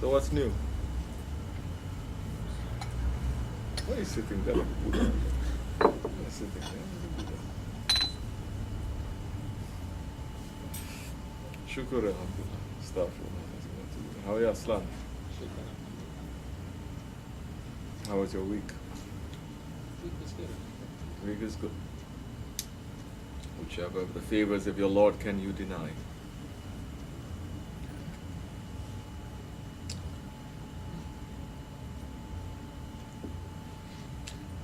So what's new? Why are you sitting there like a Buddha? Why are you sitting there like a Buddha? Shukr alhamdulillah. Astaghfirullah. How are you, Aslan? How was your week? Week was good. Week is good. Whichever of the favors of your Lord can you deny?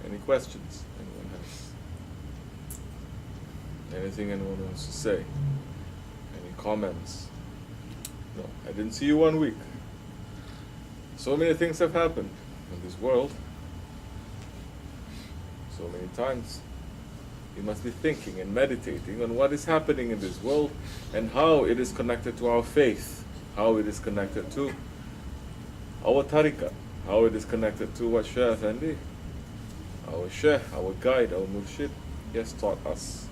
Any questions anyone has? Anything anyone wants to say? Any comments? No, I didn't see you 1 week. So many things have happened in this world. So many times. You must be thinking and meditating on what is happening in this world and how it is connected to our faith, how it is connected to our tariqah, how it is connected to what Shaykh Effendi, our Shaykh, our guide, our murshid, he has taught us.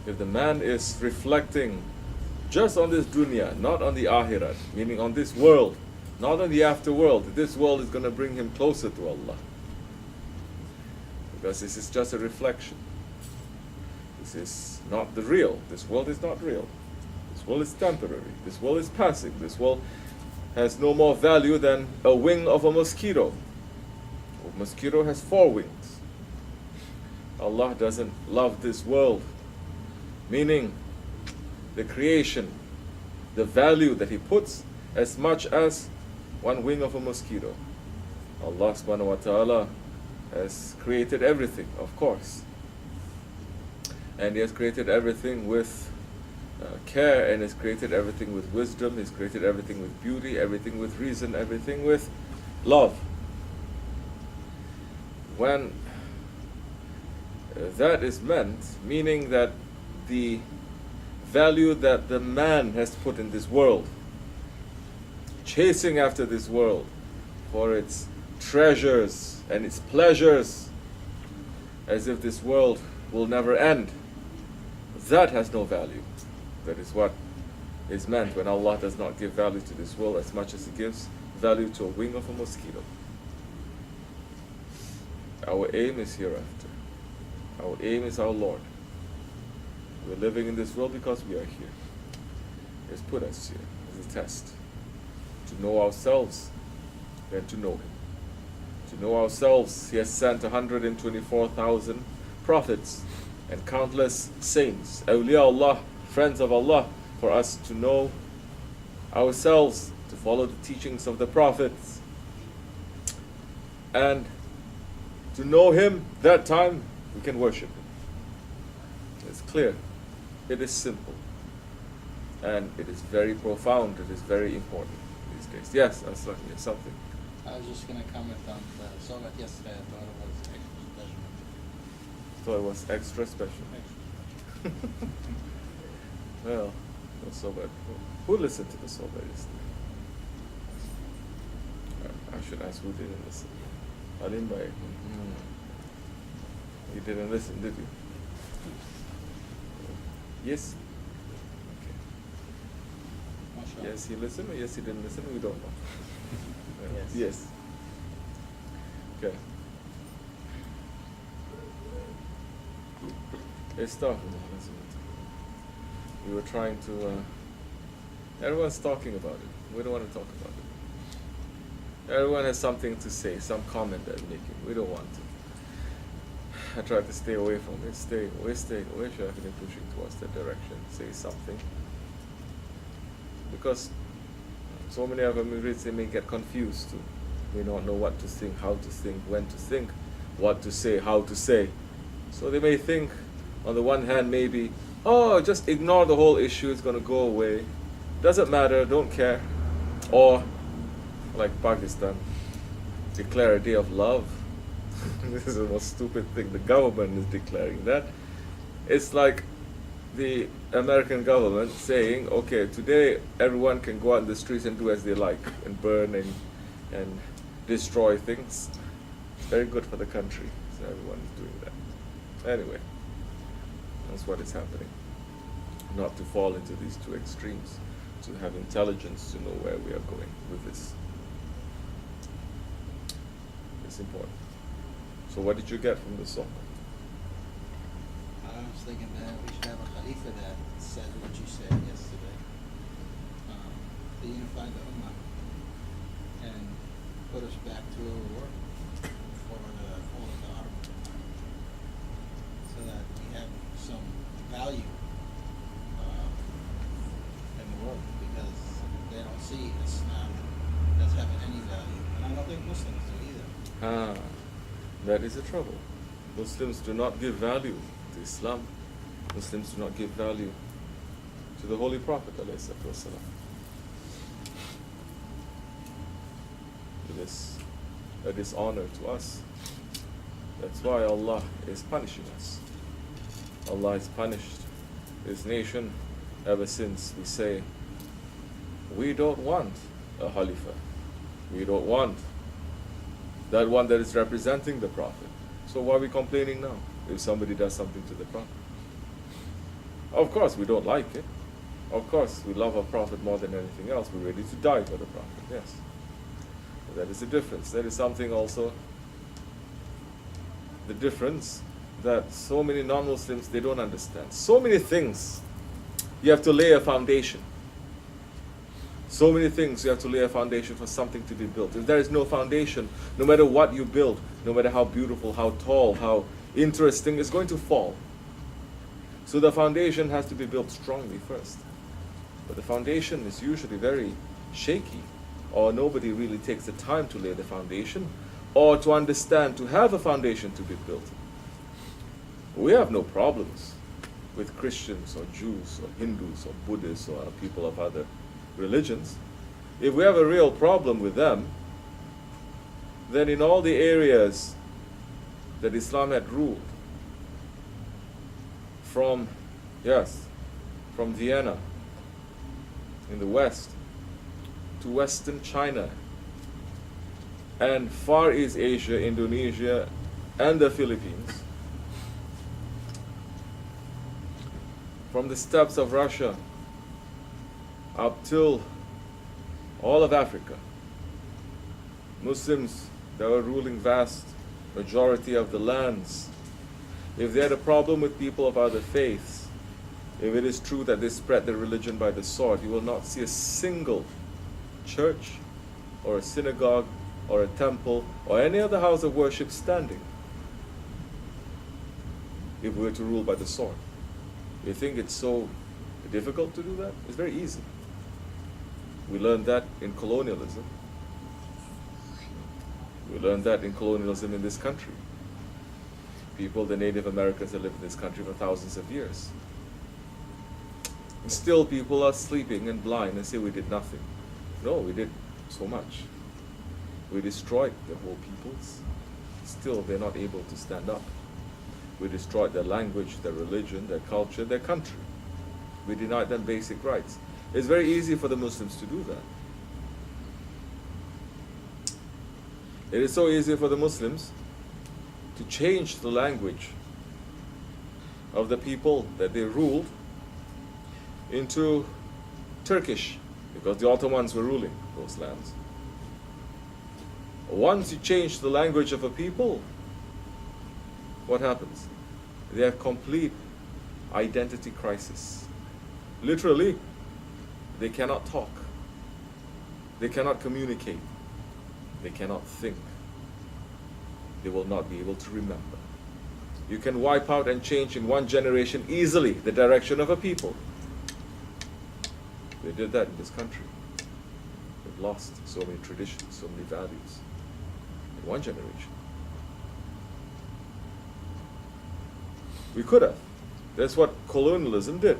If the man is reflecting just on this dunya, not on the akhirat, meaning on this world, not on the afterworld, this world is going to bring him closer to Allah. Because this is just a reflection. This is not the real. This world is not real. This world is temporary. This world is passing. This world has no more value than a wing of a mosquito. A mosquito has 4 wings. Allah doesn't love this world, meaning the creation, the value that He puts as much as 1 wing of a mosquito. Allah subhanahu wa ta'ala has created everything, of course. And He has created everything with care, and He's created everything with wisdom, He's created everything with beauty, everything with reason, everything with love. When that is meant, meaning that the value that the man has put in this world, chasing after this world for its treasures and its pleasures, as if this world will never end, that has no value. That is what is meant when Allah does not give value to this world as much as He gives value to a wing of a mosquito. Our aim is hereafter. Our aim is our Lord. We're living in this world because we are here. He has put us here as a test. To know ourselves, then to know Him. To know ourselves, He has sent 124,000 prophets and countless saints, awliya Allah, friends of Allah, for us to know ourselves, to follow the teachings of the prophets, and to know Him. That time we can worship Him. It's clear. It is simple. And it is very profound. It is very important these days. Yes, Aslan, yes, something. I was just going to comment on the Soviet yesterday. I thought it was extra special. Thought it was extra special. Extra special. Well, the Soviet. Who listened to the Soviet yesterday? I should ask who didn't listen. Alim Bhai. You didn't listen, did you? Yes? Okay. Mashallah. Yes, he listened, or yes, he didn't listen, we don't know. Yes. Yes. Okay. We were trying to, everyone's talking about it. We don't want to talk about it. Everyone has something to say, some comment they're making. We don't want to. I tried to stay away from it. Stay away. Should have been pushing towards that direction. Say something. Because so many of them, they may get confused too. They don't know what to think, how to think, when to think, what to say, how to say. So they may think, on the one hand, maybe, oh, just ignore the whole issue, it's going to go away. Doesn't matter, don't care. Or, like Pakistan, declare a day of love. This is the most stupid thing. The government is declaring that. It's like the American government saying, okay, today everyone can go out in the streets and do as they like, and burn and destroy things. It's very good for the country, so everyone is doing that. Anyway, that's what is happening. Not to fall into these two extremes. to have intelligence to know where we are going with this. It's important. So what did you get from the song? I was thinking that we should have a Khalifa that said what you said yesterday. To unify the Ummah and put us back to where we were before the fall of the Ottoman Empire. So that we have some value in the world, because they don't see Islam as having any value. And I don't think Muslims do either. That is the trouble. Muslims do not give value to Islam. Muslims do not give value to the Holy Prophet ﷺ. It is a dishonor to us. That's why Allah is punishing us. Allah has punished His nation ever since we say, we don't want a Khalifa. We don't want that one that is representing the Prophet. So why are we complaining now if somebody does something to the Prophet? Of course we don't like it. Of course we love our Prophet more than anything else. We're ready to die for the Prophet, yes. But that is the difference. That is something also, the difference that so many non-Muslims, they don't understand. So many things you have to lay a foundation. So many things you have to lay a foundation for something to be built. If there is no foundation, no matter what you build, no matter how beautiful, how tall, how interesting, it's going to fall. So the foundation has to be built strongly first. But the foundation is usually very shaky, or nobody really takes the time to lay the foundation, or to understand, to have a foundation to be built. We have no problems with Christians or Jews or Hindus or Buddhists or people of other religions. If we have a real problem with them, then in all the areas that Islam had ruled, from Vienna in the west to Western China and Far East Asia, Indonesia and the Philippines, from the steppes of Russia up till all of Africa, Muslims that were ruling vast majority of the lands, if they had a problem with people of other faiths, if it is true that they spread their religion by the sword, you will not see a single church or a synagogue or a temple or any other house of worship standing if we were to rule by the sword. You think it's so difficult to do that? It's very easy. We learned that in colonialism. We learned that in colonialism in this country. People, the Native Americans that lived in this country for thousands of years. And still people are sleeping and blind and say we did nothing. No, we did so much. We destroyed the whole peoples. Still they're not able to stand up. We destroyed their language, their religion, their culture, their country. We denied them basic rights. It's very easy for the Muslims to do that. It is so easy for the Muslims to change the language of the people that they ruled into Turkish, because the Ottomans were ruling those lands. Once you change the language of a people, what happens? They have complete identity crisis. Literally, they cannot talk. They cannot communicate. They cannot think. They will not be able to remember. You can wipe out and change in one generation easily the direction of a people. They did that in this country. They've lost so many traditions, so many values in one generation. We could have. That's what colonialism did.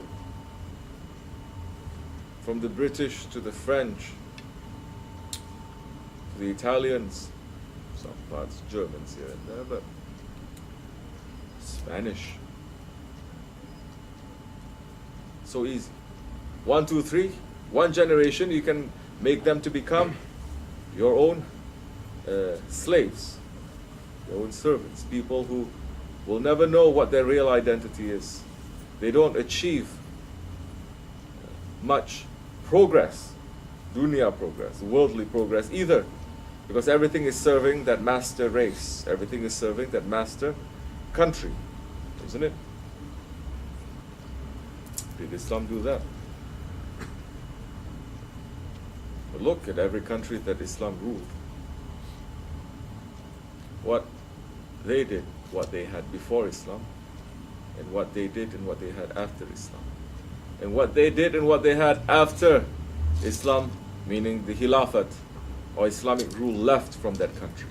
From the British to the French, to the Italians, some parts Germans here and there, but Spanish. So easy. 1, 2, 3, one generation, you can make them to become your own slaves, your own servants, people who will never know what their real identity is. They don't achieve much progress, dunya progress, worldly progress either. Because everything is serving that master race. Everything is serving that master country. Isn't it? Did Islam do that? But look at every country that Islam ruled. What they did, what they had before Islam, and what they did and what they had after Islam. And what they did and what they had after Islam, meaning the Khilafat or Islamic rule left from that country.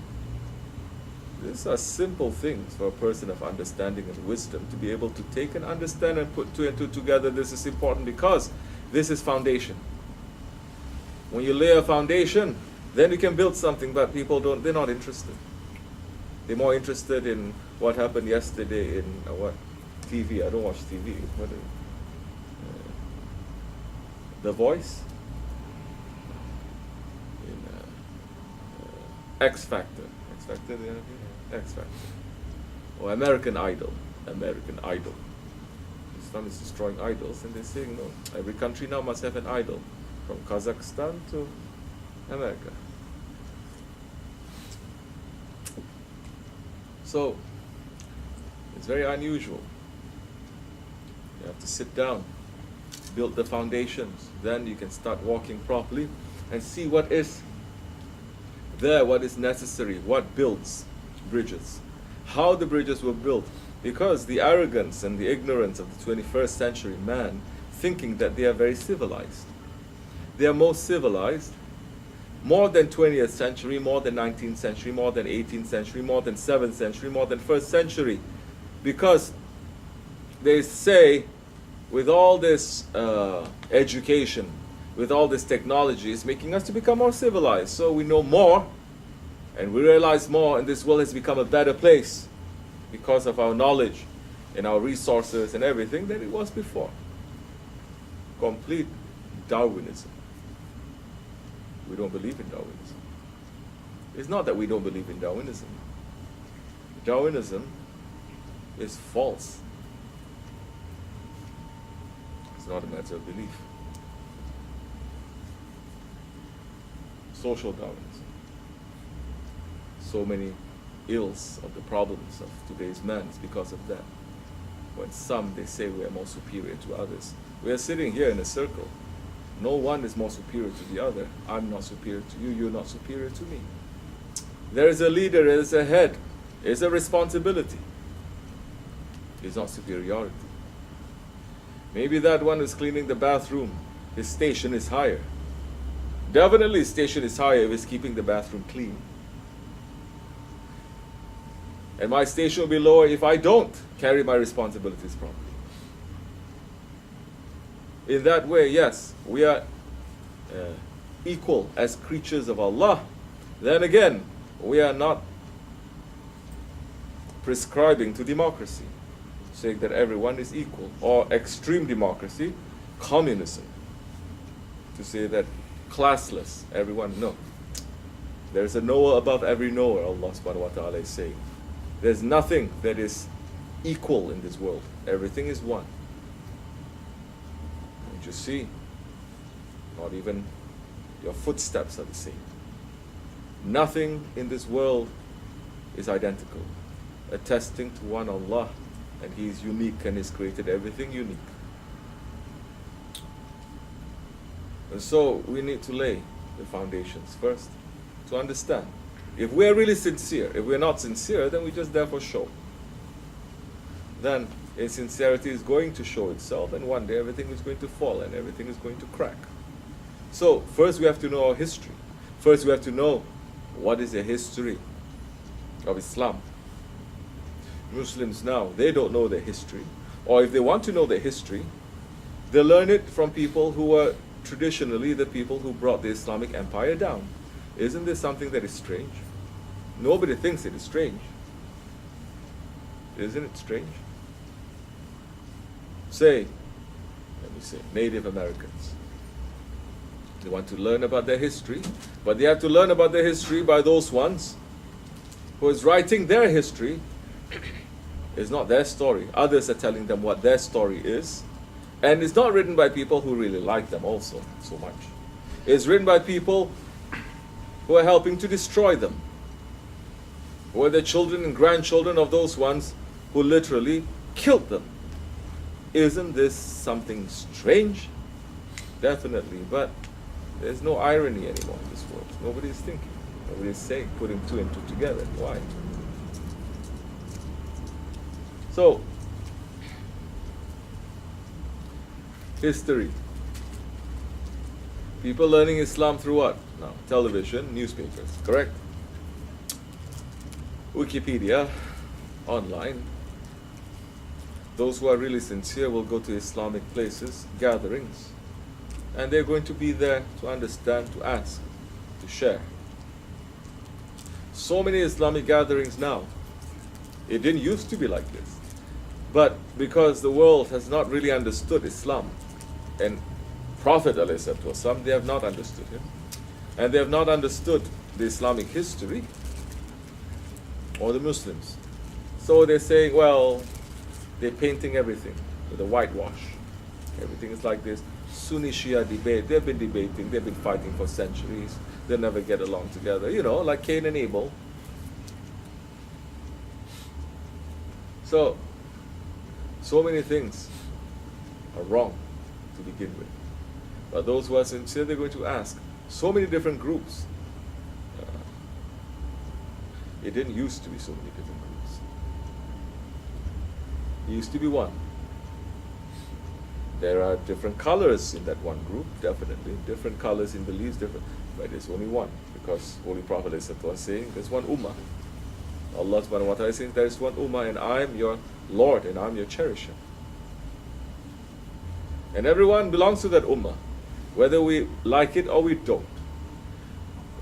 These are simple things for a person of understanding and wisdom to be able to take and understand and put two and two together. This is important because this is foundation. When you lay a foundation, then you can build something, but people they're not interested. They're more interested in what happened yesterday in TV. I don't watch TV. The Voice, in X Factor. X Factor, X Factor. Or American Idol. American Idol. Islam is destroying idols, and they're saying, no, every country now must have an idol. From Kazakhstan to America. So, it's very unusual. You have to sit down, build the foundations, then you can start walking properly and see what is there, what is necessary, what builds bridges, how the bridges were built. Because the arrogance and the ignorance of the 21st century man, thinking that they are very civilized. They are most civilized, more than 20th century, more than 19th century, more than 18th century, more than 7th century, more than 1st century. Because they say, with all this education, with all this technology, it's making us to become more civilized. So we know more, and we realize more, and this world has become a better place because of our knowledge and our resources and everything than it was before. Complete Darwinism. We don't believe in Darwinism. It's not that we don't believe in Darwinism. Darwinism is false. It's not a matter of belief. Social Darwinism. So many ills of the problems of today's man is because of that. When some, they say we are more superior to others. We are sitting here in a circle. No one is more superior to the other. I'm not superior to you, you're not superior to me. There is a leader, there is a head, there is a responsibility. It's not superiority. Maybe that one who's cleaning the bathroom, his station is higher. Definitely his station is higher if he's keeping the bathroom clean. And my station will be lower if I don't carry my responsibilities properly. In that way, yes, we are equal as creatures of Allah. Then again, we are not prescribing to democracy, saying that everyone is equal, or extreme democracy, communism, to say that classless, everyone, no. There's a knower above every knower, Allah subhanahu wa ta'ala is saying. There's nothing that is equal in this world. Everything is one. You see, not even your footsteps are the same. Nothing in this world is identical, attesting to one Allah, and He is unique and He's created everything unique. And so we need to lay the foundations first to understand. If we are really sincere, if we're not sincere, then we just therefore show. Then insincerity is going to show itself, and one day everything is going to fall and everything is going to crack. So first we have to know our history. First we have to know what is the history of Islam. Muslims now, they don't know their history. Or if they want to know their history, they learn it from people who were traditionally the people who brought the Islamic empire down. Isn't this something that is strange? Nobody thinks it is strange. Isn't it strange? Say, Native Americans. They want to learn about their history, but they have to learn about their history by those ones who is writing their history. It's not their story. Others are telling them what their story is, And it's not written by people who really like them also so much. It's written by people who are helping to destroy them, who are the children and grandchildren of those ones who literally killed them. Isn't this something strange? Definitely, but there's no irony anymore in this world. Nobody is thinking. Nobody is saying, putting two and two together. Why? So, history. People learning Islam through what? Now, television, newspapers, correct? Wikipedia, online. Those who are really sincere will go to Islamic places, gatherings, and they're going to be there to understand, to ask, to share. So many Islamic gatherings now. It didn't used to be like this. But because the world has not really understood Islam, and Prophet ﷺ, they have not understood him, and they have not understood the Islamic history, or the Muslims. So they're saying, well, they're painting everything with a whitewash. Everything is like this. Sunni Shia debate. They've been debating. They've been fighting for centuries. They'll never get along together. You know, like Cain and Abel. So many things are wrong to begin with. But those who are sincere, they're going to ask. So many different groups. It didn't used to be so many different groups. It used to be one. There are different colors in that one group, definitely. Different colors in beliefs, different. But there's only one. Because Holy Prophet was saying, there's one ummah. Allah subhanahu wa ta'ala is saying, there is one ummah and I'm your Lord and I'm your cherisher. And everyone belongs to that ummah, whether we like it or we don't.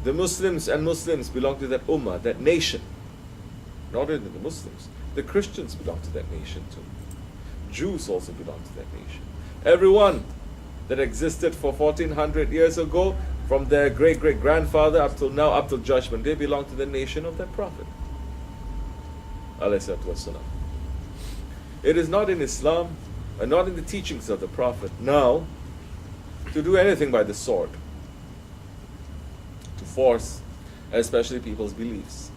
The Muslims and Muslims belong to that ummah, that nation. Not only the Muslims, the Christians belong to that nation too. Jews also belong to that nation. Everyone that existed for 1400 years ago, from their great-great-grandfather up till now, up till Judgment Day, belong to the nation of that Prophet. It is not in Islam, and not in the teachings of the Prophet now, to do anything by the sword, to force, especially people's beliefs.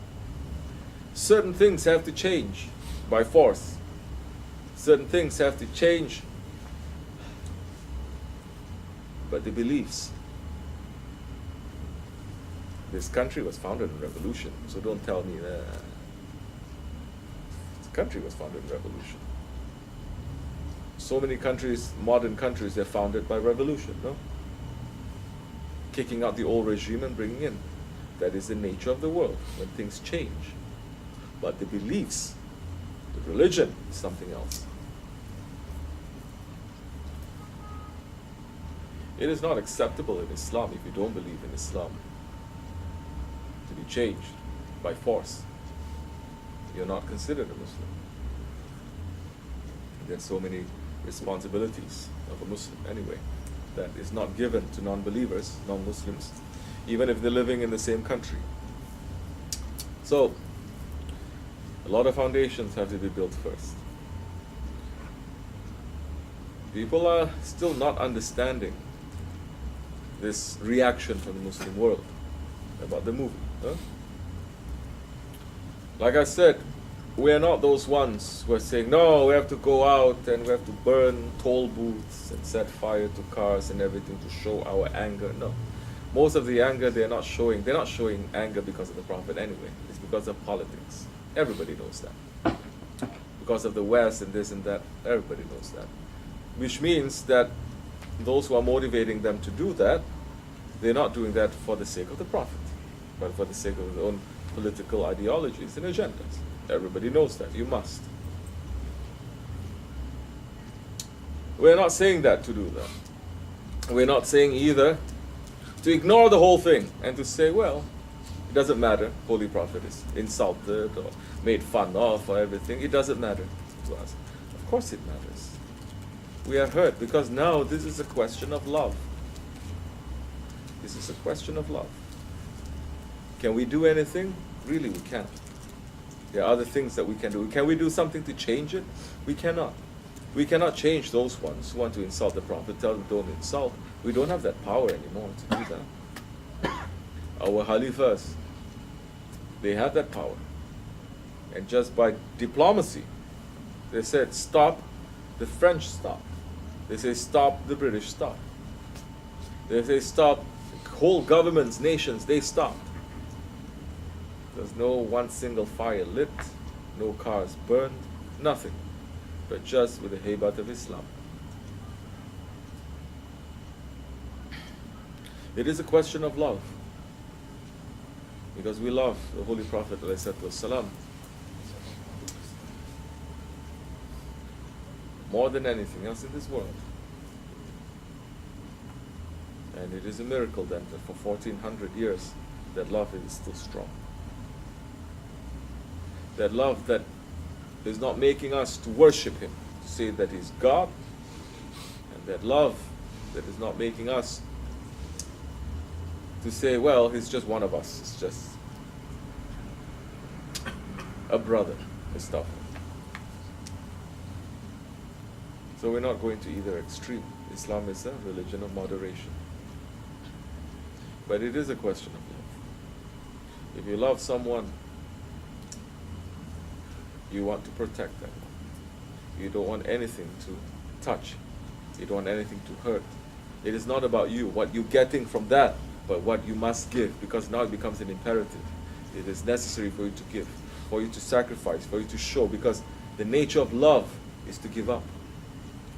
Certain things have to change by force. Certain things have to change, but the beliefs. This country was founded in revolution, so don't tell me that. This country was founded in revolution. So many countries, modern countries, they're founded by revolution, no? Kicking out the old regime and bringing in. That is the nature of the world, when things change. But the beliefs, the religion, is something else. It is not acceptable in Islam, if you don't believe in Islam, to be changed by force. You're not considered a Muslim. There are so many responsibilities of a Muslim anyway that is not given to non-believers, non-Muslims, even if they're living in the same country. So, a lot of foundations have to be built first. People are still not understanding this reaction from the Muslim world about the movie. Huh? Like I said, we are not those ones who are saying, no, we have to go out and we have to burn toll booths and set fire to cars and everything to show our anger. No. Most of the anger they're not showing anger because of the Prophet anyway. It's because of politics. Everybody knows that. Because of the West and this and that, everybody knows that. Which means that those who are motivating them to do that, they're not doing that for the sake of the Prophet, but for the sake of their own political ideologies and agendas. Everybody knows that. You must. We're not saying that to do that. We're not saying either to ignore the whole thing and to say, well, it doesn't matter. Holy Prophet is insulted or made fun of or everything. It doesn't matter to us. Of course it matters. We are hurt because now this is a question of love. This is a question of love. Can we do anything? Really, we can't. There are other things that we can do. Can we do something to change it? We cannot. We cannot change those ones who want to insult the Prophet, tell them don't insult. We don't have that power anymore to do that. Our Khalifas, they had that power. And just by diplomacy, they said, stop, the French stop. They say, stop, the British stop. They say, stop, whole governments, nations, they stopped. There's no one single fire lit, no cars burned, nothing. But just with the haybat of Islam. It is a question of love. Because we love the Holy Prophet ﷺ more than anything else in this world. And it is a miracle then that for 1400 years that love is still strong. That love that is not making us to worship Him, to say that He's God, and that love that is not making us to say, well, He's just one of us, it's just a brother, and stuff. So we're not going to either extreme. Islam is a religion of moderation. But it is a question of love. If you love someone, you want to protect them. You don't want anything to touch. You don't want anything to hurt. It is not about you, what you're getting from that, but what you must give, because now it becomes an imperative. It is necessary for you to give, for you to sacrifice, for you to show, because the nature of love is to give up.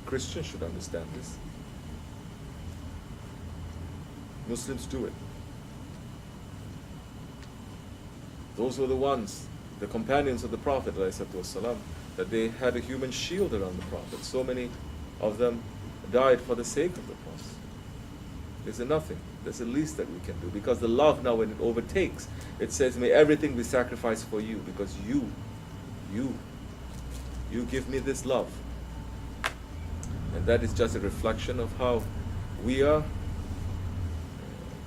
Christians should understand this. Muslims do it. Those were the ones, the companions of the Prophet ﷺ, that they had a human shield around the Prophet. So many of them died for the sake of the Prophet. There's nothing. That's the least that we can do. Because the love now, when it overtakes, it says, may everything be sacrificed for you, because you give me this love. And that is just a reflection of how we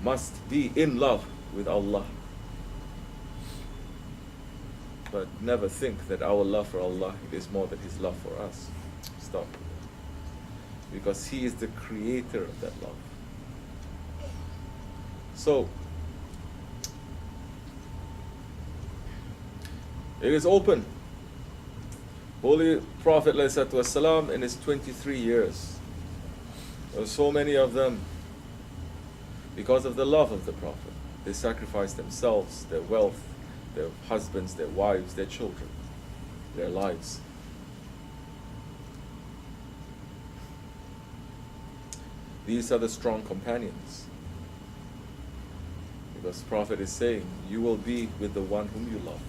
must be in love with Allah. But never think that our love for Allah is more than His love for us. Stop. Because He is the creator of that love. So, it is open. Holy Prophet ﷺ, in his 23 years, there were so many of them, because of the love of the Prophet, they sacrificed themselves, their wealth, their husbands, their wives, their children, their lives. These are the strong companions. Because the Prophet is saying, you will be with the one whom you love.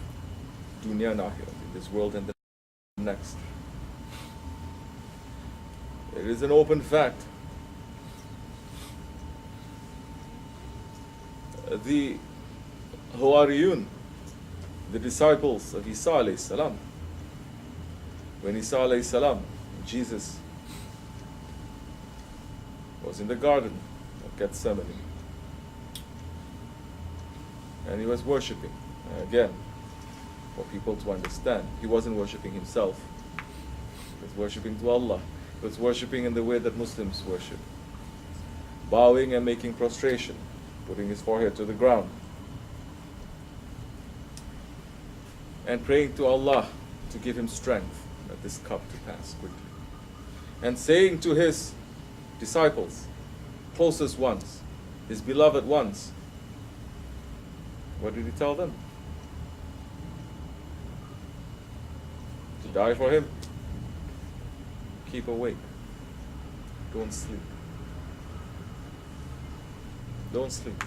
Dunya and akhirah, in this world and the next. It is an open fact. The Hawariyun, the disciples of Isa alayhi salam, when Isa alayhi salam, Jesus, was in the garden of Gethsemane, and he was worshipping. Again, for people to understand, he wasn't worshipping himself. He was worshipping to Allah. He was worshipping in the way that Muslims worship, bowing and making prostration, putting his forehead to the ground, and praying to Allah to give him strength that this cup to pass quickly, and saying to his disciples, closest ones, his beloved ones, what did he tell them? To die for him. Keep awake. Don't sleep. Don't sleep.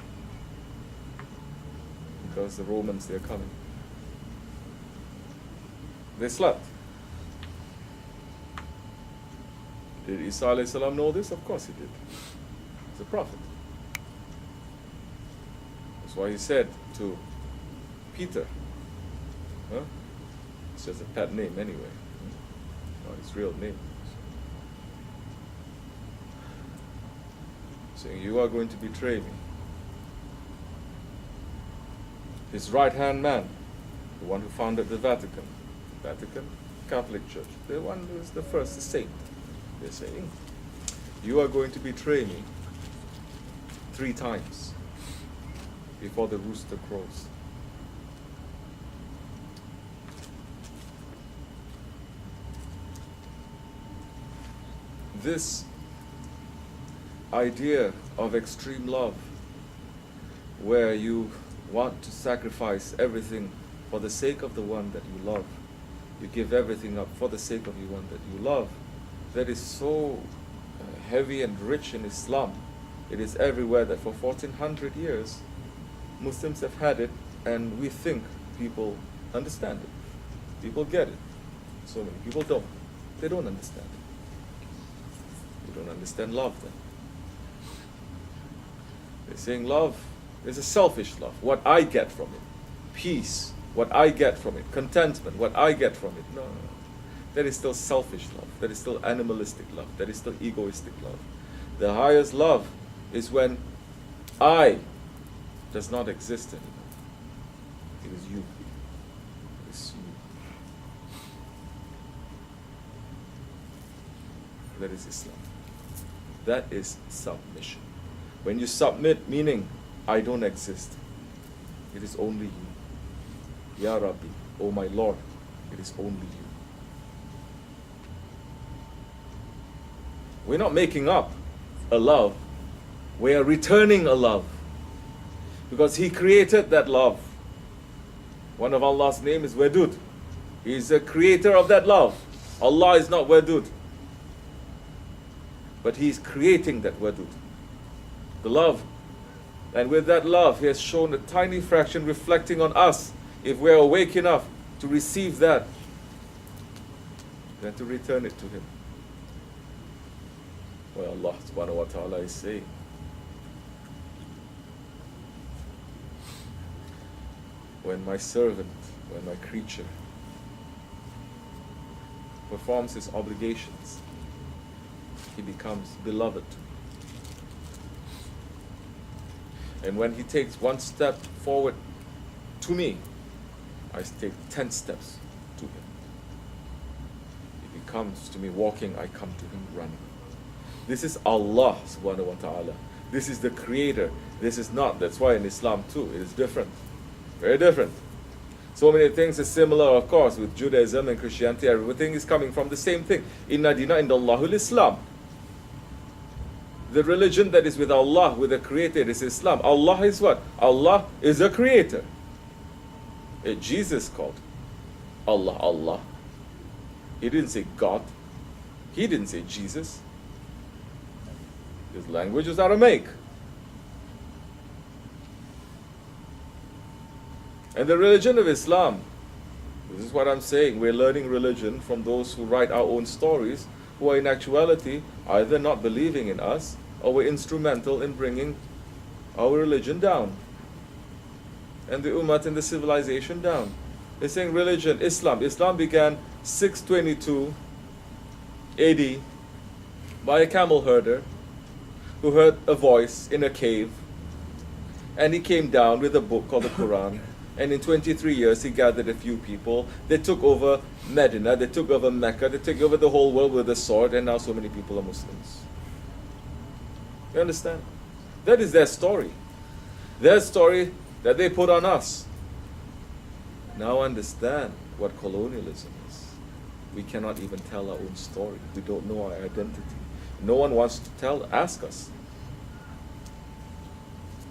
Because the Romans, they're coming. They slept. Did Isa alayhi salam know this? Of course he did. He's a prophet. That's why he said to Peter, it's just a pet name anyway, not his real name, saying, you are going to betray me. His right-hand man, the one who founded the Vatican. Vatican Catholic Church, the one who is the first, the saint. They're saying, you are going to betray me 3 times before the rooster crows. This idea of extreme love, where you want to sacrifice everything for the sake of the one that you love, you give everything up for the sake of the one that you love, that is so heavy and rich in Islam. It is everywhere, that for 1400 years Muslims have had it, and we think people understand it. People get it. So many people don't. They don't understand it. You don't understand love then. They're saying love is a selfish love. What I get from it. Peace. What I get from it. Contentment. What I get from it. No, no, no. That is still selfish love. That is still animalistic love. That is still egoistic love. The highest love is when I does not exist anymore. It is you. It is you. That is Islam. That is submission. When you submit, meaning I don't exist. It is only you. Ya Rabbi, oh my Lord, it is only you. We're not making up a love. We are returning a love. Because He created that love. One of Allah's name is Wadud. He is the creator of that love. Allah is not Wadud. But He is creating that Wadud. The love. And with that love, He has shown a tiny fraction reflecting on us. If we are awake enough to receive that, then to return it to Him. Well, Allah subhanahu wa ta'ala is saying, when my servant, when my creature performs his obligations, he becomes beloved to me. And when he takes one step forward to me, I take 10 steps to him. If he comes to me walking, I come to him running. This is Allah subhanahu wa ta'ala. This is the creator. This is not. That's why in Islam too, it is different. Very different. So many things are similar, of course, with Judaism and Christianity. Everything is coming from the same thing. Inna dina indallahul Islam. The religion that is with Allah, with the creator, is Islam. Allah is what? Allah is a creator. Jesus called Allah, Allah. He didn't say God. He didn't say Jesus. His language is Aramaic. And the religion of Islam, this is what I'm saying, we're learning religion from those who write our own stories, who are in actuality either not believing in us, or were instrumental in bringing our religion down. And the ummah and the civilization down. They're saying religion, Islam. Islam began 622 AD by a camel herder who heard a voice in a cave, and he came down with a book called the Quran, and in 23 years he gathered a few people. They took over Medina, they took over Mecca, they took over the whole world with a sword, and now so many people are Muslims. You understand? That is their story. Their story that they put on us. Now understand what colonialism is. We cannot even tell our own story. We don't know our identity. No one wants to ask us.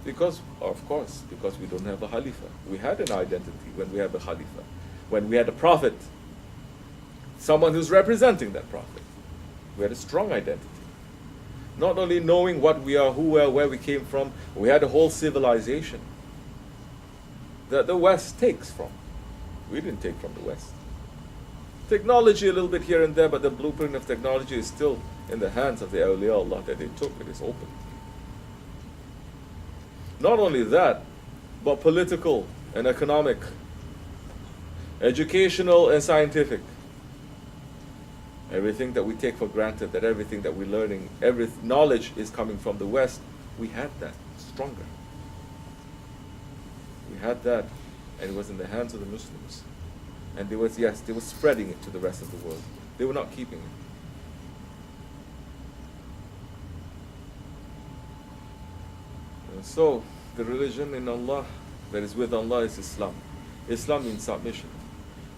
Because, of course, because we don't have a Khalifa. We had an identity when we had a Khalifa. When we had a prophet. Someone who's representing that prophet. We had a strong identity. Not only knowing what we are, who we are, where we came from, we had a whole civilization that the West takes from. We didn't take from the West. Technology a little bit here and there, but the blueprint of technology is still in the hands of the awliya Allah that they took. It is open. Not only that, but political and economic, educational and scientific. Everything that we take for granted, that everything that we're learning, every knowledge is coming from the West, we had that stronger. We had that, and it was in the hands of the Muslims. And they were spreading it to the rest of the world. They were not keeping it. And so, the religion in Allah, that is with Allah, is Islam. Islam means submission.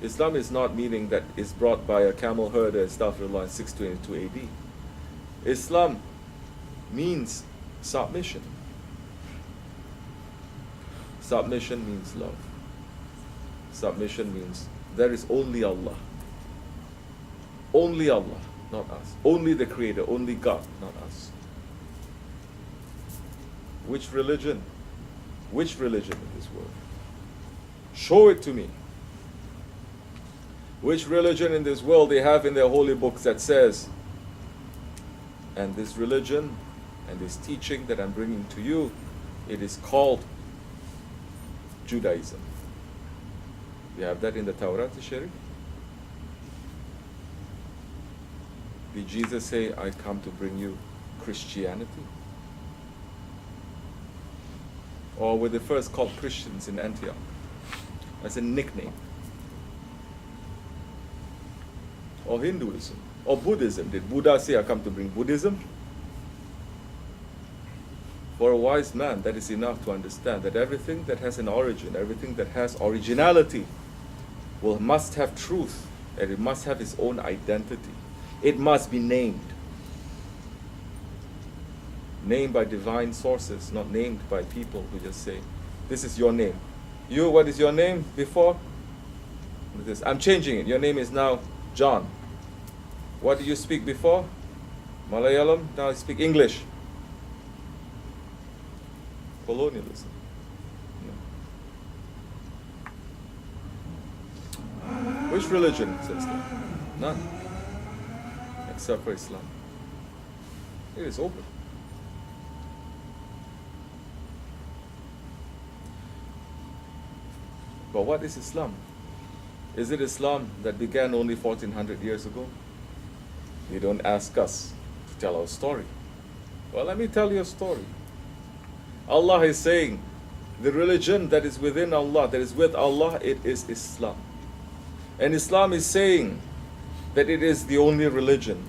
Islam is not meaning that it's brought by a camel herder, astaghfirullah, in 622 AD. Islam means submission. Submission means love. Submission means there is only Allah. Only Allah, not us. Only the Creator, only God, not us. Which religion? Which religion in this world? Show it to me. Which religion in this world they have in their holy books that says, and this religion and this teaching that I'm bringing to you, it is called Judaism. You have that in the Torah, Sharif? Did Jesus say, I come to bring you Christianity? Or were they first called Christians in Antioch as a nickname? Or Hinduism? Or Buddhism? Did Buddha say, I come to bring Buddhism? For a wise man, that is enough to understand that everything that has an origin, everything that has originality, must have truth, and it must have its own identity. It must be named. Named by divine sources, not named by people who just say, this is your name. You, what is your name before? This. I'm changing it. Your name is now John. What did you speak before? Malayalam. Now I speak English. Colonialism. No. Which religion says that? None. Except for Islam. It is open. But what is Islam? Is it Islam that began only 1400 years ago? You don't ask us to tell our story. Well, let me tell you a story. Allah is saying, the religion that is within Allah, that is with Allah, it is Islam. And Islam is saying that it is the only religion.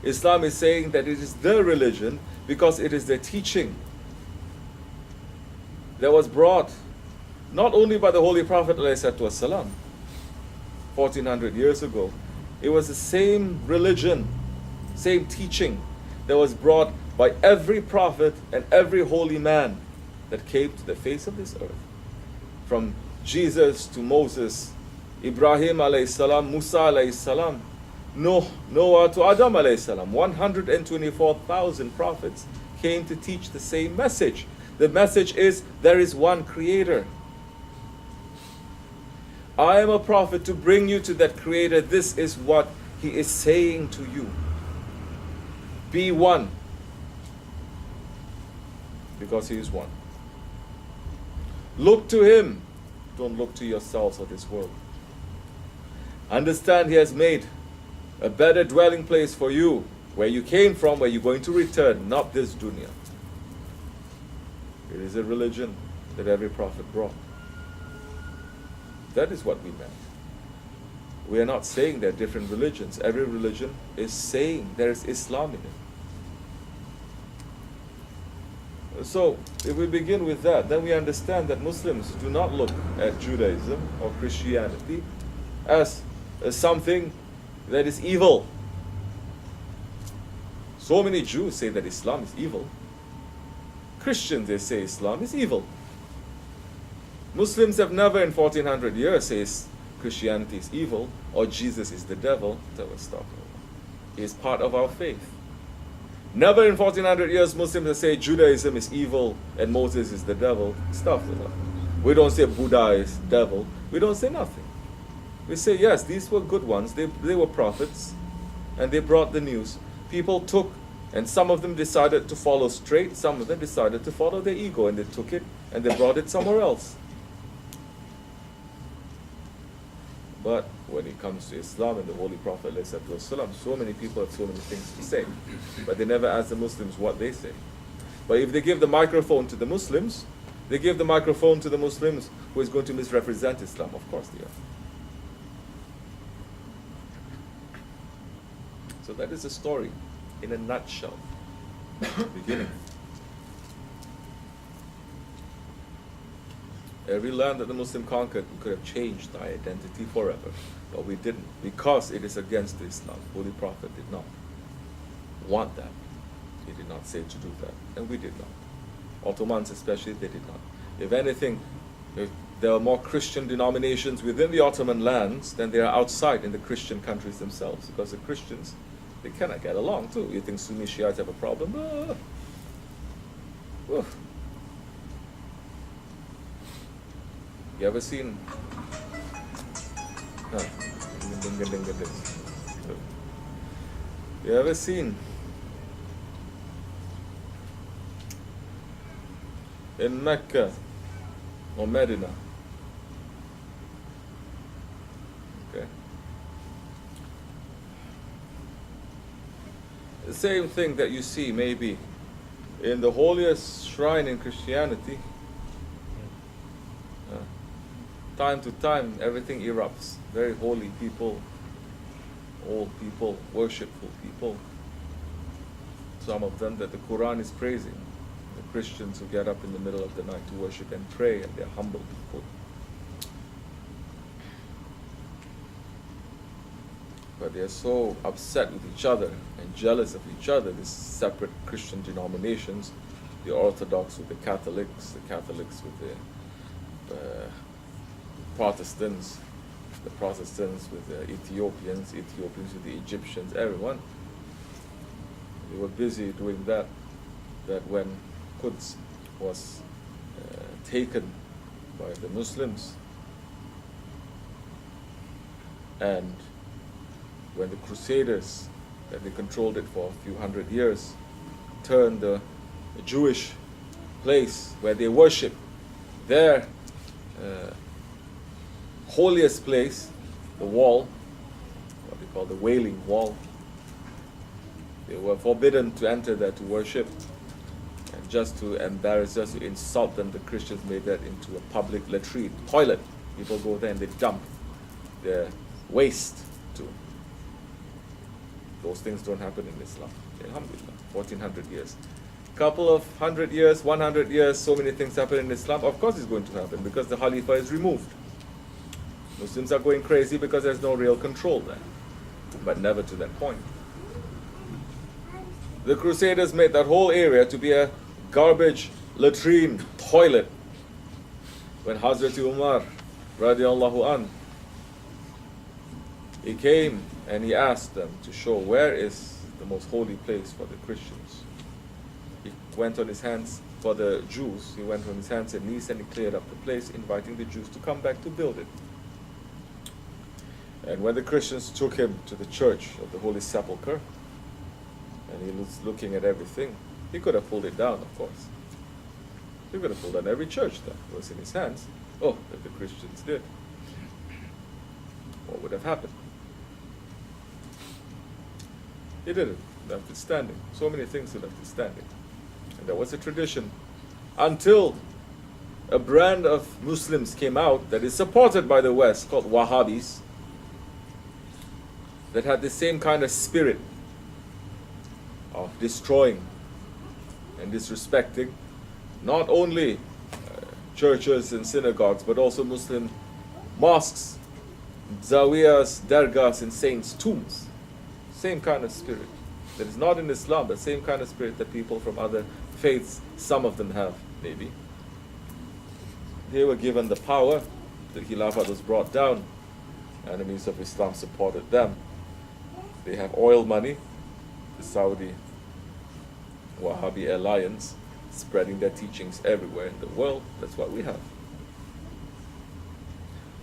Islam is saying that it is the religion because it is the teaching that was brought not only by the Holy Prophet ﷺ 1400 years ago. It was the same religion, same teaching that was brought by every prophet and every holy man that came to the face of this earth. From Jesus to Moses, Ibrahim alayhi salam, Musa alayhi salam, Noah to Adam alayhi salam. 124,000 prophets came to teach the same message. The message is, there is one Creator. I am a prophet to bring you to that Creator. This is what He is saying to you. Be one. Because He is one. Look to Him. Don't look to yourselves or this world. Understand He has made a better dwelling place for you, where you came from, where you're going to return, not this dunya. It is a religion that every prophet brought. That is what we meant. We are not saying there are different religions. Every religion is saying there is Islam in it. So, if we begin with that, then we understand that Muslims do not look at Judaism or Christianity as something that is evil. So many Jews say that Islam is evil. Christians, they say Islam is evil. Muslims have never in 1400 years said Christianity is evil or Jesus is the devil. That was stop. He is part of our faith. Never in 1400 years Muslims have said Judaism is evil and Moses is the devil. Stop with that. We don't say Buddha is devil. We don't say nothing. We say, yes, these were good ones. They were prophets and they brought the news. People took, and some of them decided to follow straight. Some of them decided to follow their ego, and they took it and they brought it somewhere else. But when it comes to Islam and the Holy Prophet ﷺ, so many people have so many things to say. But they never ask the Muslims what they say. But if they give the microphone to the Muslims, they give the microphone to the Muslims who is going to misrepresent Islam. Of course they are. So that is the story in a nutshell. Beginning. Every land that the Muslim conquered, we could have changed our identity forever, but we didn't, because it is against Islam. Holy Prophet did not want that. He did not say to do that, and we did not. Ottomans especially, they did not. If anything, if there are more Christian denominations within the Ottoman lands than there are outside in the Christian countries themselves, because the Christians, they cannot get along too. You think Sunni Shiites have a problem? You ever seen? You ever seen in Mecca or Medina? Okay. The same thing that you see maybe in the holiest shrine in Christianity. Time to time, everything erupts. Very holy people, old people, worshipful people. Some of them that the Quran is praising. The Christians who get up in the middle of the night to worship and pray, and they're humble people. But they're so upset with each other and jealous of each other, these separate Christian denominations, the Orthodox with the Catholics with the Protestants with the Ethiopians with the Egyptians, everyone. They were busy doing that when Quds was taken by the Muslims, and when the Crusaders, that they controlled it for a few hundred years, turned the Jewish place where they worship, their holiest place, the wall, what they call the Wailing Wall, they were forbidden to enter there to worship. And just to embarrass, just to insult them, the Christians made that into a public latrine, toilet. People go there and they dump their waste too. Those things don't happen in Islam. Alhamdulillah, 1400 years. Couple of 100 years, 100 years, so many things happen in Islam. Of course it's going to happen because the Khalifa is removed. Muslims are going crazy because there's no real control there. But never to that point. The Crusaders made that whole area to be a garbage latrine, toilet. When Hazrat Umar, radiallahu an, he came and he asked them to show where is the most holy place for the Christians. He went on his hands for the Jews. He went on his hands and knees and he cleared up the place, inviting the Jews to come back to build it. And when the Christians took him to the church of the Holy Sepulchre, and he was looking at everything, he could have pulled it down, of course. He could have pulled down every church that was in his hands. Oh, if the Christians did, what would have happened? He didn't, left it standing. So many things he left it standing. And there was a tradition until a brand of Muslims came out that is supported by the West called Wahhabis, that had the same kind of spirit of destroying and disrespecting not only churches and synagogues, but also Muslim mosques, zawiyas, dargahs, and saints' tombs. Same kind of spirit. That is not in Islam, but same kind of spirit that people from other faiths, some of them have, maybe. They were given the power. The Khilafat was brought down. Enemies of Islam supported them. They have oil money, the Saudi Wahhabi alliance, spreading their teachings everywhere in the world. That's what we have.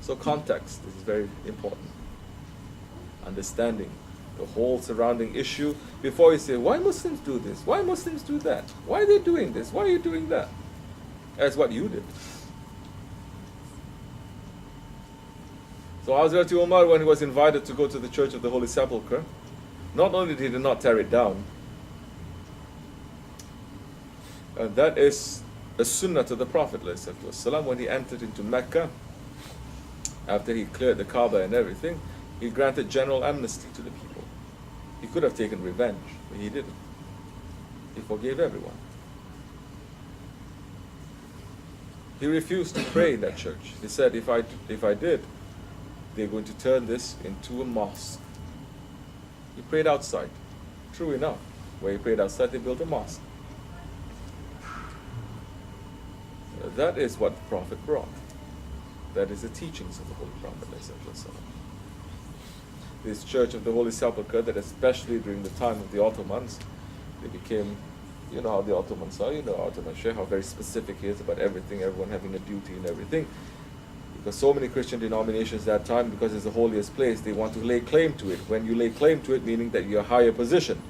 So context is very important. Understanding the whole surrounding issue before you say, why Muslims do this? Why Muslims do that? Why are they doing this? Why are you doing that? That's what you did. So Hazrat Umar, when he was invited to go to the Church of the Holy Sepulchre, not only did he not tear it down, and that is a sunnah to the Prophet ﷺ, when he entered into Mecca, after he cleared the Kaaba and everything, he granted general amnesty to the people. He could have taken revenge, but he didn't. He forgave everyone. He refused to pray in that church. He said, if I did, they're going to turn this into a mosque. He prayed outside. True enough, where he prayed outside, they built a mosque. That is what the Prophet brought. That is the teachings of the Holy Prophet. This Church of the Holy Sepulchre, that especially during the time of the Ottomans, they became, you know how the Ottomans are, you know Ottoman Sheikh, how very specific he is about everything, everyone having a duty and everything. Because so many Christian denominations at that time, because it's the holiest place, they want to lay claim to it. When you lay claim to it, meaning that you're a higher position.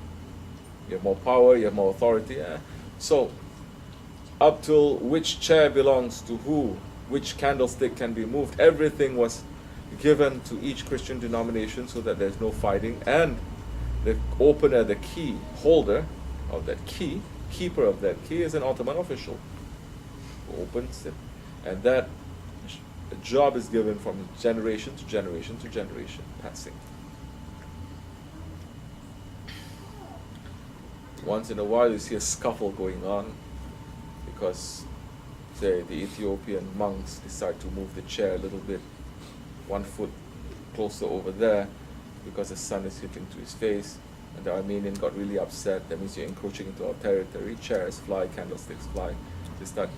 You have more power, you have more authority. So, up till which chair belongs to who, which candlestick can be moved, everything was given to each Christian denomination so that there's no fighting. And the opener, the key holder of that key, keeper of that key, is an Ottoman official who opens it. And that job is given from generation to generation to generation, passing. Once in a while you see a scuffle going on because, say, the Ethiopian monks decide to move the chair a little bit, 1 foot closer over there, because the sun is hitting to his face, and the Armenian got really upset. That means you're encroaching into our territory. Chairs fly, candlesticks fly. They start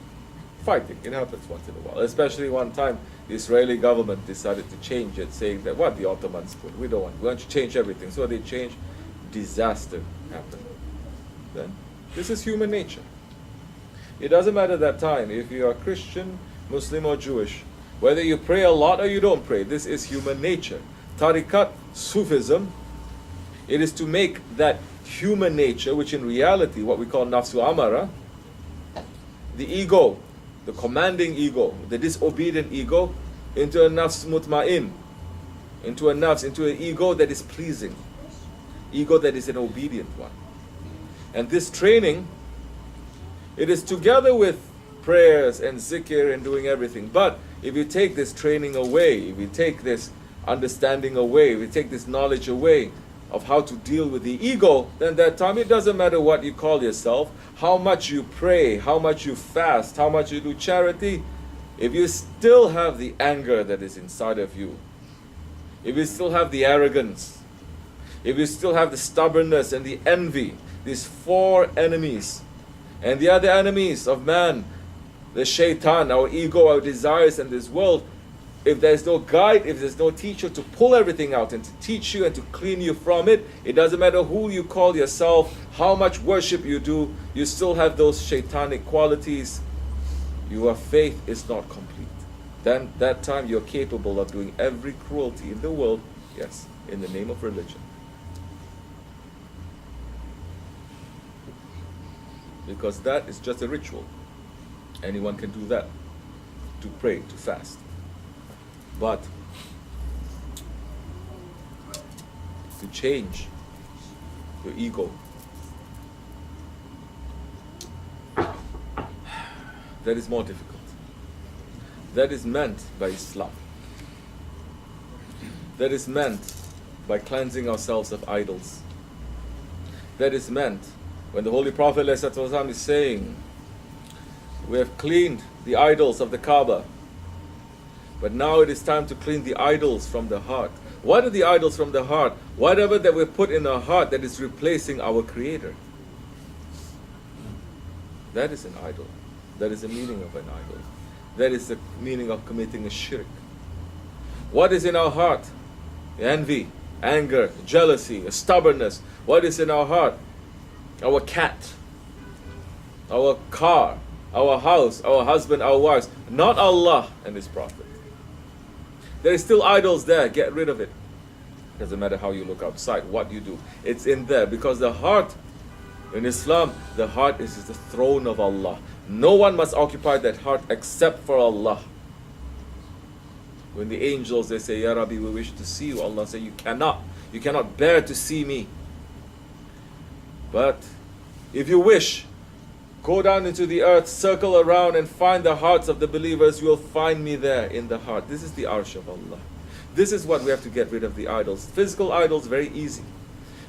fighting. It happens once in a while. Especially one time, the Israeli government decided to change it, saying that what the Ottomans put, we want to change everything. So they changed. Disaster happened. Then this is human nature. It doesn't matter that time if you are Christian, Muslim, or Jewish. Whether you pray a lot or you don't pray, this is human nature. Tariqat, Sufism, it is to make that human nature, which in reality, what we call nafsu amara, the ego, the commanding ego, the disobedient ego, into a nafs mutma'in, into a nafs, into an ego that is pleasing, ego that is an obedient one. And this training, it is together with prayers and zikr and doing everything. But if you take this training away, if you take this understanding away, if you take this knowledge away of how to deal with the ego, then that time it doesn't matter what you call yourself, how much you pray, how much you fast, how much you do charity. If you still have the anger that is inside of you, if you still have the arrogance, if you still have the stubbornness and the envy, these 4 enemies, and the other enemies of man, the shaitan, our ego, our desires, and this world, if there's no guide, if there's no teacher to pull everything out and to teach you and to clean you from it, it doesn't matter who you call yourself, how much worship you do, you still have those shaitanic qualities. Your faith is not complete. Then that time you're capable of doing every cruelty in the world, yes, in the name of religion. Because that is just a ritual. Anyone can do that, to pray, to fast. But to change your ego, that is more difficult. That is meant by Islam. That is meant by cleansing ourselves of idols. That is meant when the Holy Prophet ﷺ is saying, we have cleaned the idols of the Kaaba, but now it is time to clean the idols from the heart. What are the idols from the heart? Whatever that we put in our heart that is replacing our Creator. That is an idol. That is the meaning of an idol. That is the meaning of committing a shirk. What is in our heart? Envy, anger, jealousy, stubbornness. What is in our heart? Our cat, our car, our house, our husband, our wives. Not Allah and His Prophet. There is still idols there. Get rid of it. Doesn't matter how you look outside, what you do. It's in there. Because the heart, in Islam, the heart is the throne of Allah. No one must occupy that heart except for Allah. When the angels, they say, Ya Rabbi, we wish to see you. Allah says, you cannot. You cannot bear to see me. But if you wish, go down into the earth, circle around and find the hearts of the believers. You will find me there in the heart. This is the arsh of Allah. This is what we have to get rid of, the idols. Physical idols, very easy.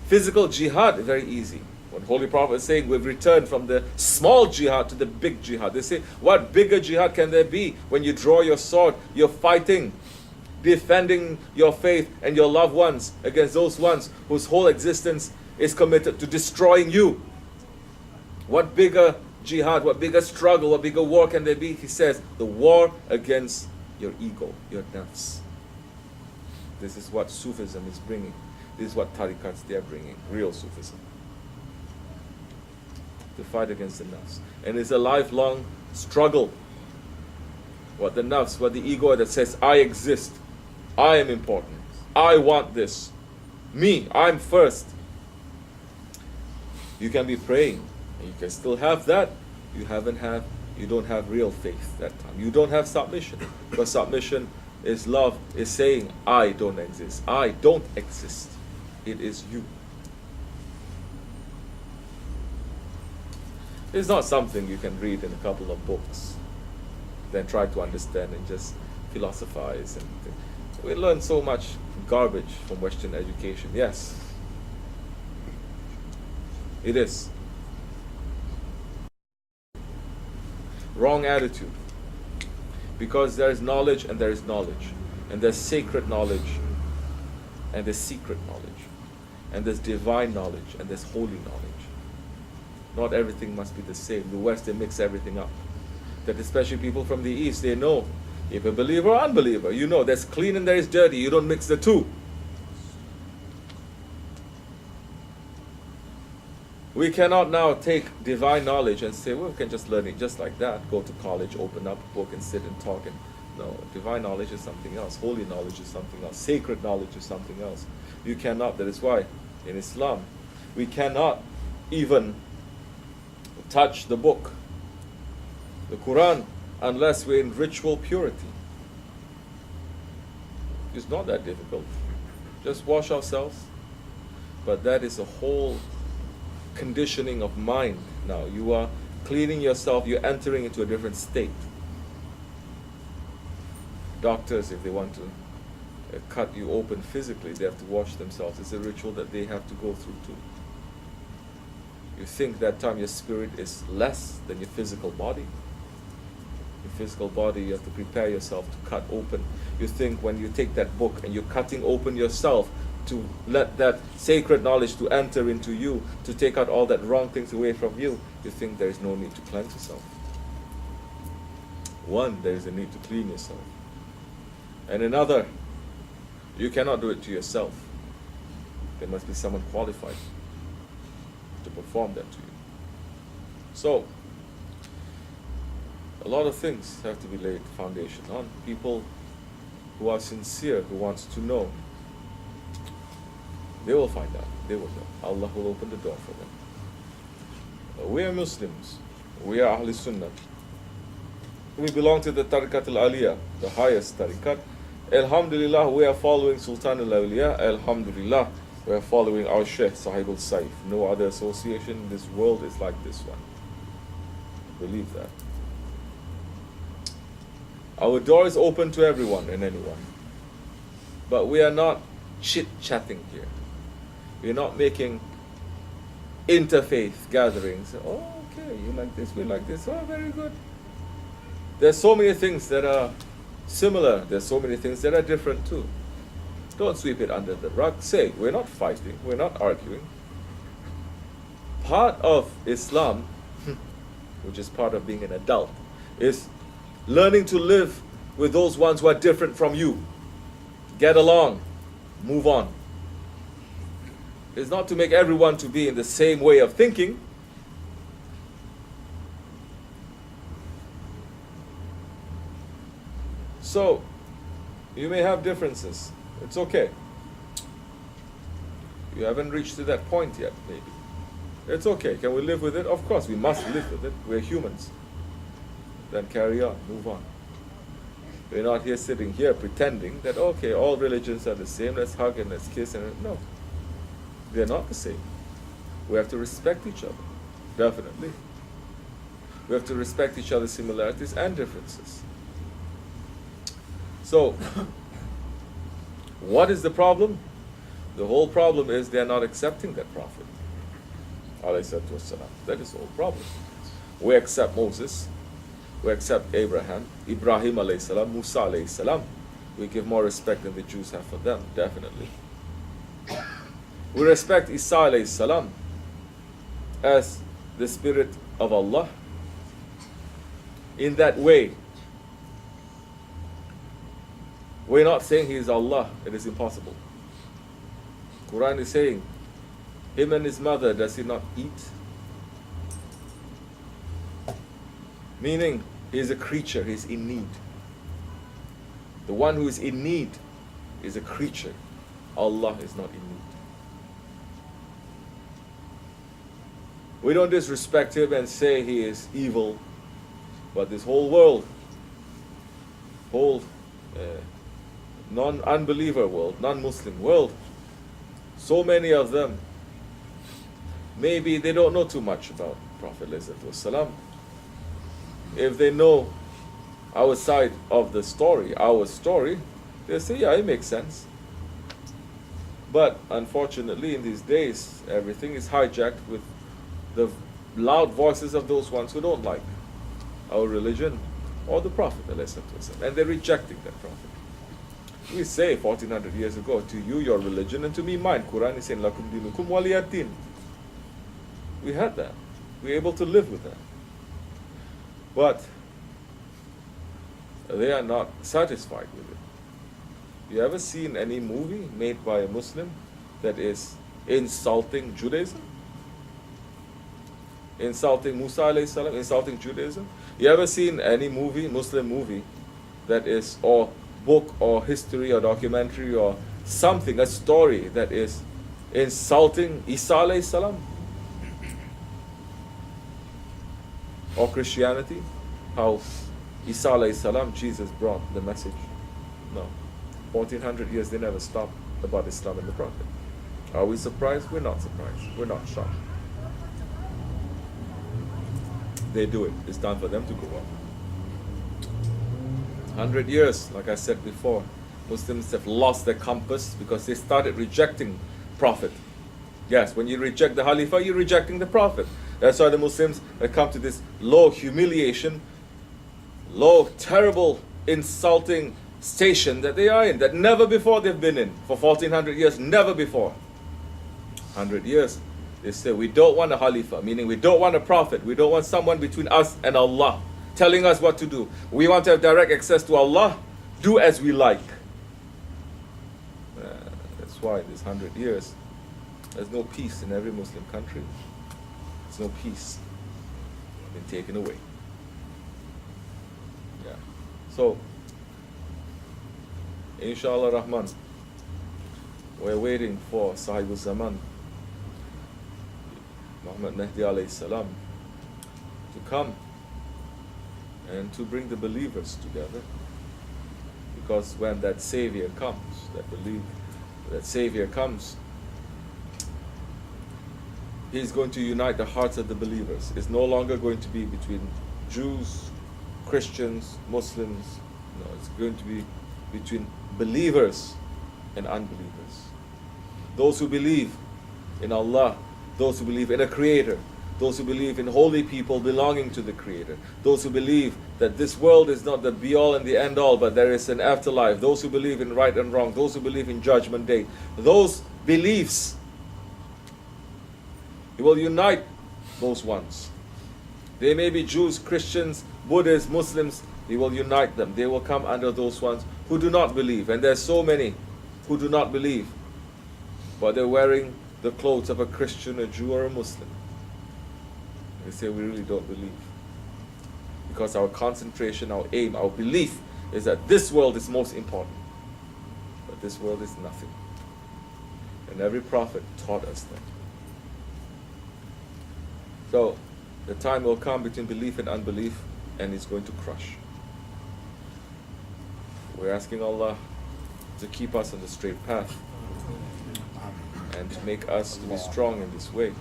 Physical jihad, very easy. When Holy Prophet is saying we've returned from the small jihad to the big jihad, they say, what bigger jihad can there be? When you draw your sword, you're fighting, defending your faith and your loved ones against those ones whose whole existence is committed to destroying you. What bigger jihad, what bigger struggle, what bigger war can there be? He says, the war against your ego, your nafs. This is what Sufism is bringing. This is what tarikats they are bringing, real Sufism. To fight against the nafs. And it's a lifelong struggle. What the nafs, what the ego that says, I exist, I am important, I want this, me, I'm first. You can be praying, and you can still have that. You don't have real faith that time. You don't have submission. Because submission is love, is saying, I don't exist. I don't exist. It is you. It's not something you can read in a couple of books, then try to understand and just philosophize. And we learn so much garbage from Western education. Yes, it is. Wrong attitude. Because there is knowledge and there is knowledge. And there's sacred knowledge and there's secret knowledge. And there's divine knowledge and there's holy knowledge. Not everything must be the same. The West, they mix everything up. That especially people from the East, they know if a believer or unbeliever, you know there's clean and there is dirty. You don't mix the two. We cannot now take divine knowledge and say, well, we can just learn it just like that. Go to college, open up a book and sit and talk. And no, divine knowledge is something else. Holy knowledge is something else. Sacred knowledge is something else. You cannot. That is why in Islam, we cannot even touch the book, the Quran, unless we're in ritual purity. It's not that difficult. Just wash ourselves. But that is a whole conditioning of mind now. You are cleaning yourself, you're entering into a different state. Doctors, if they want to cut you open physically, they have to wash themselves. It's a ritual that they have to go through too. You think that time your spirit is less than your physical body? Your physical body, you have to prepare yourself to cut open. You think when you take that book and you're cutting open yourself to let that sacred knowledge to enter into you, to take out all that wrong things away from you, you think there is no need to cleanse yourself. One, there is a need to clean yourself. And another, you cannot do it to yourself. There must be someone qualified to perform that to you. So, a lot of things have to be laid foundation on. People who are sincere, who wants to know, they will find out. They will know. Allah will open the door for them. We are Muslims. We are Ahl Sunnah. We belong to the Tariqat al-Aliyah, the highest Tariqat. Alhamdulillah, we are following Sultan al-Awliya. Alhamdulillah, we are following our Shaykh Sahib al-Saif. No other association in this world is like this one. Believe that. Our door is open to everyone and anyone. But we are not chit-chatting here. We are not making interfaith gatherings. Oh, okay, you like this, we like this. Oh, very good. There's so many things that are similar. There's so many things that are different too. Don't sweep it under the rug. Say, we're not fighting, we're not arguing. Part of Islam, which is part of being an adult, is learning to live with those ones who are different from you. Get along, move on. It's not to make everyone to be in the same way of thinking. So, you may have differences. It's okay. You haven't reached to that point yet, maybe. It's okay. Can we live with it? Of course, we must live with it. We're humans. Then carry on, move on. We're not here sitting here pretending that, okay, all religions are the same, let's hug and let's kiss. No, they're not the same. We have to respect each other, definitely. We have to respect each other's similarities and differences. So, what is the problem? The whole problem is they are not accepting that prophet. That is the whole problem. We accept Moses, we accept Abraham, Ibrahim alayhi salam, Musa alayhi salam. We give more respect than the Jews have for them, definitely. We respect Isa alayhi salam as the spirit of Allah. In that way, we're not saying he is Allah. It is impossible. Quran is saying, him and his mother, does he not eat? Meaning, he is a creature, he is in need. The one who is in need is a creature. Allah is not in need. We don't disrespect him and say he is evil, but this whole world, whole non-unbeliever world, non-Muslim world, so many of them, maybe they don't know too much about Prophet ﷺ. If they know our side of the story, our story, they say, yeah, it makes sense. But unfortunately, in these days, everything is hijacked with the loud voices of those ones who don't like our religion or the Prophet ﷺ, and they're rejecting that Prophet. We say 1400 years ago, to you your religion and to me mine. Quran is saying, Lakum dinukum waliyad din. We had that. We were able to live with that. But they are not satisfied with it. You ever seen any movie made by a Muslim that is insulting Judaism? Insulting Musa alayhi salam, insulting Judaism? You ever seen any movie, Muslim movie, that is, or book or history or documentary or something, a story that is insulting Isa alayhi salam? Or Christianity? How Isa alayhi salam, Jesus brought the message? No. 1400 years they never stopped about Islam and the Prophet. Are we surprised? We're not surprised. We're not shocked. They do it. It's time for them to go on. 100 years, like I said before, Muslims have lost their compass because they started rejecting Prophet. Yes, when you reject the Khalifa, you're rejecting the Prophet. That's why the Muslims have come to this low humiliation, low, terrible, insulting station that they are in, that never before they've been in. For 1400 years, never before. 100 years, they say, we don't want a Khalifa, meaning we don't want a Prophet. We don't want someone between us and Allah, telling us what to do. We want to have direct access to Allah. Do as we like. That's why this 100 years, there's no peace in every Muslim country. There's no peace. It's been taken away. Yeah. So, Inshallah Rahman, we're waiting for Sahibul Zaman, Muhammad Mahdi alayhi salam, to come and to bring the believers together. Because when that Savior comes, that Savior comes, He's going to unite the hearts of the believers. It's no longer going to be between Jews, Christians, Muslims. No, it's going to be between believers and unbelievers. Those who believe in Allah, those who believe in a Creator, those who believe in holy people belonging to the Creator, those who believe that this world is not the be-all and the end-all, but there is an afterlife, those who believe in right and wrong, those who believe in Judgment Day, those beliefs, He will unite those ones. They may be Jews, Christians, Buddhists, Muslims, He will unite them. They will come under those ones who do not believe. And there's so many who do not believe, but they're wearing the clothes of a Christian, a Jew, or a Muslim. They say, we really don't believe. Because our concentration, our aim, our belief is that this world is most important. But this world is nothing. And every prophet taught us that. So, the time will come between belief and unbelief, and it's going to crush. We're asking Allah to keep us on the straight path and to make us to be strong in this way,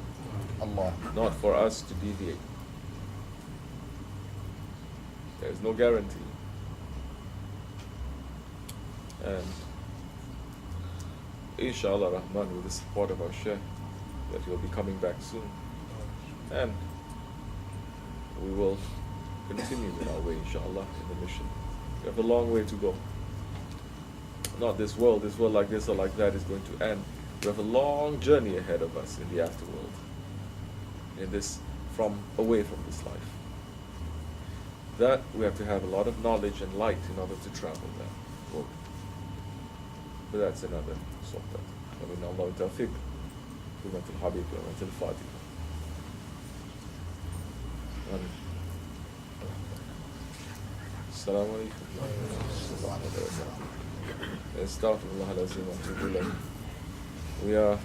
not for us to deviate. There is no guarantee. And inshallah Rahman, with the support of our Sheikh, that he'll be coming back soon. And we will continue in our way, inshallah, in the mission. We have a long way to go. Not this world like this or like that is going to end. We have a long journey ahead of us in the afterworld. In this, away from this life. That we have to have a lot of knowledge and light in order to travel that road. But that's another sohbet. ومن الله التوفيق. حرمة الحبيب وحرمة الفاتحة. السلام عليكم ورحمة الله وبركاته. استغفر الله العظيم واتوب إليه. We are